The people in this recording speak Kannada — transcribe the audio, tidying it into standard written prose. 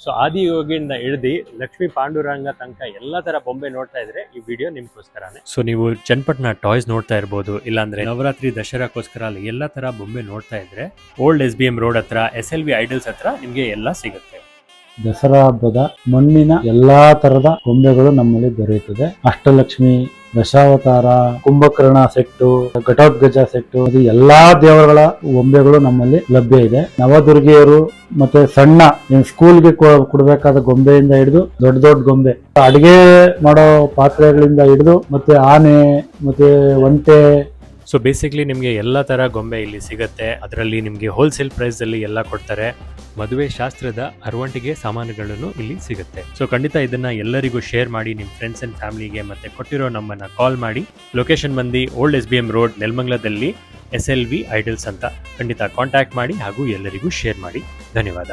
ಸೊ ಆದಿಯೋಗಿಯಿಂದ ಹಿಡಿದು ಲಕ್ಷ್ಮೀ ಪಾಂಡುರಂಗ ತನಕ ಎಲ್ಲಾ ತರ ಬೊಂಬೆ ನೋಡ್ತಾ ಇದ್ರೆ ಈ ವಿಡಿಯೋ ನಿಮ್ಗೋಸ್ಕರನೇ. ಸೊ ನೀವು ಚನ್ನಪಟ್ಟಣ ಟಾಯ್ಸ್ ನೋಡ್ತಾ ಇರ್ಬೋದು, ಇಲ್ಲಾಂದ್ರೆ ನವರಾತ್ರಿ ದಸರಾಕೋಸ್ಕರ ಅಲ್ಲಿ ಎಲ್ಲಾ ತರ ಬೊಂಬೆ ನೋಡ್ತಾ ಇದ್ರೆ ಓಲ್ಡ್ SBM ರೋಡ್ ಹತ್ರ SLV ಐಡಲ್ಸ್ ಹತ್ರ ನಿಮ್ಗೆ ಎಲ್ಲ ಸಿಗುತ್ತೆ. ದಸರಾ ಹಬ್ಬದ ಮಣ್ಣಿನ ಎಲ್ಲಾ ತರದ ಗೊಂಬೆಗಳು ನಮ್ಮಲ್ಲಿ ದೊರೆಯುತ್ತದೆ. ಅಷ್ಟಲಕ್ಷ್ಮಿ, ದಶಾವತಾರ, ಕುಂಭಕರ್ಣ ಸೆಟ್ಟು, ಘಟೋತ್ಕಚ ಸೆಟ್ಟು, ಅದು ಎಲ್ಲಾ ದೇವರುಗಳ ಗೊಂಬೆಗಳು ನಮ್ಮಲ್ಲಿ ಲಭ್ಯ ಇದೆ. ನವದುರ್ಗಿಯರು ಮತ್ತೆ ಸಣ್ಣ ಸ್ಕೂಲ್ಗೆ ಕೊಡಬೇಕಾದ ಗೊಂಬೆಯಿಂದ ಹಿಡಿದು ದೊಡ್ಡ ದೊಡ್ಡ ಗೊಂಬೆ, ಅಡಿಗೆ ಮಾಡೋ ಪಾತ್ರೆಗಳಿಂದ ಹಿಡಿದು ಮತ್ತೆ ಆನೆ ಮತ್ತೆ ಒಂಟೆ. ಸೊ ಬೇಸಿಕ್ಲಿ ನಿಮಗೆ ಎಲ್ಲ ತರ ಗೊಂಬೆ ಇಲ್ಲಿ ಸಿಗುತ್ತೆ. ಅದರಲ್ಲಿ ನಿಮಗೆ ಹೋಲ್ಸೇಲ್ ಪ್ರೈಸ್ ಅಲ್ಲಿ ಎಲ್ಲ ಕೊಡ್ತಾರೆ. ಮದುವೆ ಶಾಸ್ತ್ರದ ಅರವಂಟಿಗೆ ಸಾಮಾನುಗಳನ್ನು ಇಲ್ಲಿ ಸಿಗುತ್ತೆ. ಸೊ ಖಂಡಿತ ಇದನ್ನ ಎಲ್ಲರಿಗೂ ಶೇರ್ ಮಾಡಿ, ನಿಮ್ಮ ಫ್ರೆಂಡ್ಸ್ ಅಂಡ್ ಫ್ಯಾಮಿಲಿಗೆ. ಮತ್ತೆ ಕೊಟ್ಟಿರೋ ನಮ್ಮನ್ನ ಕಾಲ್ ಮಾಡಿ. ಲೊಕೇಶನ್ ಬಂದು ಓಲ್ಡ್ SBM ರೋಡ್ ನೆಲಮಂಗಲದಲ್ಲಿ SLV ಐಡಲ್ಸ್ ಅಂತ. ಖಂಡಿತ ಕಾಂಟ್ಯಾಕ್ಟ್ ಮಾಡಿ ಹಾಗೂ ಎಲ್ಲರಿಗೂ ಶೇರ್ ಮಾಡಿ. ಧನ್ಯವಾದ.